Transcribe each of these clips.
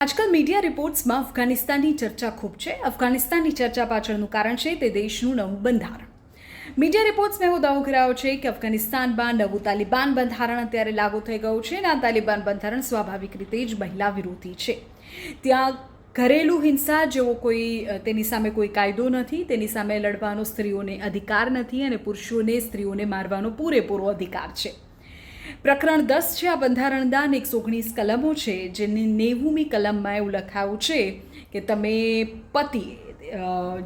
આજકાલ મીડિયા રિપોર્ટ્સમાં અફઘાનિસ્તાનની ચર્ચા ખૂબ છે. અફઘાનિસ્તાનની ચર્ચા પાછળનું કારણ છે તે દેશનું નવું બંધારણ. મીડિયા રિપોર્ટ્સમાં એવો દાવો કરાયો છે કે અફઘાનિસ્તાનમાં નવું તાલિબાન બંધારણ અત્યારે લાગુ થઈ ગયું છે અને આ તાલિબાન બંધારણ સ્વાભાવિક રીતે જ મહિલા વિરોધી છે. ત્યાં ઘરેલું હિંસા જેવો તેની સામે કોઈ કાયદો નથી, તેની સામે લડવાનો સ્ત્રીઓને અધિકાર નથી અને પુરુષોને સ્ત્રીઓને મારવાનો પૂરેપૂરો અધિકાર છે. પ્રકરણ 10 છે આ બંધારણના 119 કલમો છે, જેની 90મી કલમમાં એવું લખાયું છે કે પતિ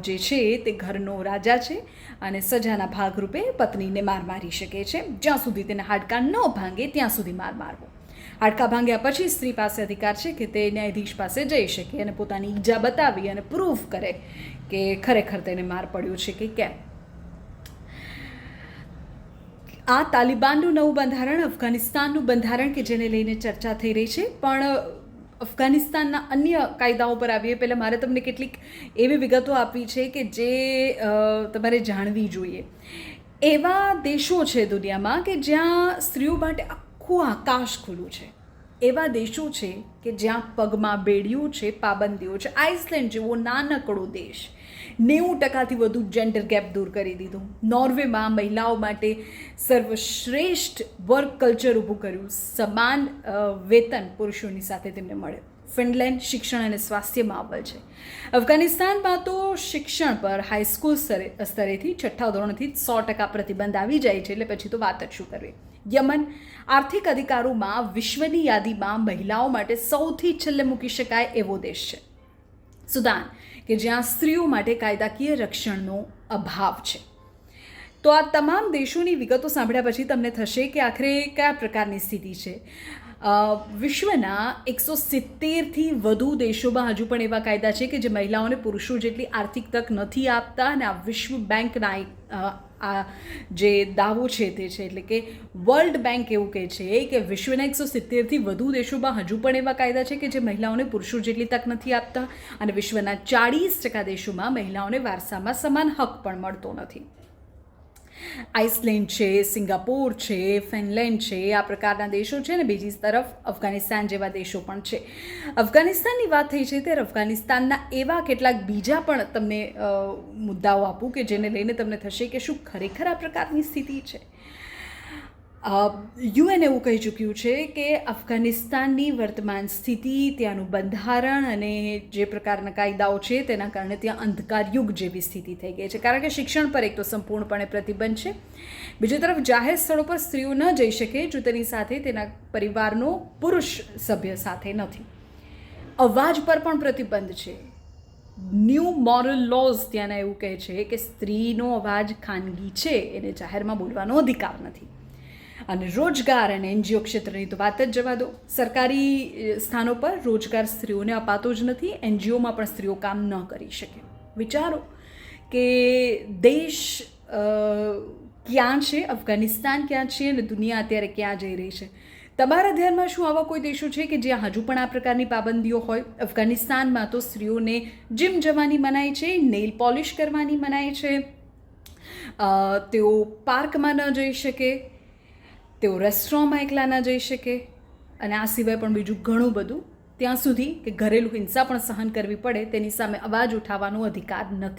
જે છે તે ઘરનો રાજા છે અને સજાના ભાગરૂપે પત્નીને મારી શકે છે. જ્યાં સુધી તેના હાડકાં ન ભાંગે ત્યાં સુધી મારવો. હાડકાં ભાંગ્યા પછી સ્ત્રી પાસે અધિકાર છે કે તે ન્યાયાધીશ પાસે જઈ શકે અને પોતાની ઈજા બતાવી અને પ્રૂફ કરે કે ખરેખર તેને માર પડ્યો છે કે કેમ. આ તાલિબાનનું નવું બંધારણ અફઘાનિસ્તાનનું બંધારણ કે જેને લઈને ચર્ચા થઈ રહી છે, પણ અફઘાનિસ્તાનના અન્ય કાયદાઓ પર આવીએ પહેલાં મારે તમને કેટલીક એવી વિગતો આપવી છે કે જે તમારે જાણવી જોઈએ. એવા દેશો છે દુનિયામાં કે જ્યાં સ્ત્રીઓ માટે આખું આકાશ ખુલ્લું છે. એવા દેશો છે કે જ્યાં પગમાં બેડીઓ છે, પાબંદીઓ છે. આઇસલેન્ડ જેવો નાનકડો દેશ 90%થી વધુ જેન્ડર ગેપ દૂર કરી દીધું. નોર્વેમાં મહિલાઓ માટે સર્વશ્રેષ્ઠ વર્ક કલ્ચર ઊભું કર્યું. સમાન વેતન પુરુષોની સાથે તેમને મળે. ફિનલેન્ડ શિક્ષણ અને સ્વાસ્થ્યમાં અવ્વલ છે. અફઘાનિસ્તાનમાં તો શિક્ષણ પર હાઈસ્કૂલ સ્તરેથી 6થા ધોરણથી 100% પ્રતિબંધ આવી જાય છે, એટલે પછી તો વાત જ શું કરવી. યમન આર્થિક અધિકારોમાં વિશ્વની યાદીમાં મહિલાઓ માટે સૌથી છેલ્લે મૂકી શકાય એવો દેશ છે. સુદાન કે જ્યાં સ્ત્રીઓ માટે કાયદાકીય રક્ષણનો અભાવ છે. તો આ તમામ દેશોની વિગતો સાંભળ્યા પછી તમને થશે કે આખરે કયા પ્રકારની સ્થિતિ છે. વિશ્વના 170થી વધુ દેશોમાં હજુ પણ એવા કાયદા છે કે જે મહિલાઓને પુરુષો જેટલી આર્થિક તક નથી આપતા અને આ વિશ્વ બેંકના આ જે દાવો છે તે છે, એટલે કે વર્લ્ડ બેંક એવું કહે છે કે વિશ્વના 170થી વધુ દેશોમાં હજુ પણ એવા કાયદા છે કે જે મહિલાઓને પુરુષો જેટલી તક નથી આપતા અને વિશ્વના 40% દેશોમાં મહિલાઓને વારસામાં સમાન હક પણ મળતો નથી. આઇસલેન્ડ છે, સિંગાપોર છે, ફિનલેન્ડ છે, આ પ્રકારના દેશો છે ને બીજી તરફ અફઘાનિસ્તાન જેવા દેશો પણ છે. અફઘાનિસ્તાનની વાત થઈ છે ત્યારે અફઘાનિસ્તાનના એવા કેટલાક બીજા પણ તમને મુદ્દાઓ આપું કે જેને લઈને તમને થશે કે શું ખરેખર આ પ્રકારની સ્થિતિ છે. યુએન એવું કહી ચૂક્યું છે કે અફઘાનિસ્તાનની વર્તમાન સ્થિતિ, ત્યાંનું બંધારણ અને જે પ્રકારના કાયદાઓ છે તેના કારણે ત્યાં અંધકાર યુગ જેવી સ્થિતિ થઈ ગઈ છે. કારણ કે શિક્ષણ પર એક તો સંપૂર્ણપણે પ્રતિબંધ છે, બીજી તરફ જાહેર સ્થળો પર સ્ત્રીઓ ન જઈ શકે જો તેની સાથે તેના પરિવારનો પુરુષ સભ્ય સાથે નથી. અવાજ પર પણ પ્રતિબંધ છે. ન્યૂ મોરલ લોઝ ત્યાંના એવું કહે છે કે સ્ત્રીનો અવાજ ખાનગી છે, એને જાહેરમાં બોલવાનો અધિકાર નથી. અને રોજગાર અને એનજીઓ ક્ષેત્રની તો વાત જ જવા દો. સરકારી સ્થાનો પર રોજગાર સ્ત્રીઓને અપાતો જ નથી. એનજીઓમાં પણ સ્ત્રીઓ કામ ન કરી શકે. વિચારો કે દેશ ક્યાં છે, અફઘાનિસ્તાન ક્યાં છે અને દુનિયા અત્યારે ક્યાં જઈ રહી છે. તમારા ધ્યાનમાં શું આવા કોઈ દેશો છે કે જ્યાં હજુ પણ આ પ્રકારની પાબંદીઓ હોય? અફઘાનિસ્તાનમાં તો સ્ત્રીઓને જીમ જવાની મનાઈ છે, નેઇલ પોલિશ કરવાની મનાઈ છે, તેઓ પાર્કમાં ન જઈ શકે, તેઓ રેસ્ટોરન્ટમાં એકલા ન જઈ શકે અને આ સિવાય પણ બીજું ઘણું બધું. ત્યાં સુધી કે ઘરેલું હિંસા પણ સહન કરવી પડે તેની સામે અવાજ ઉઠાવવાનો અધિકાર નથી.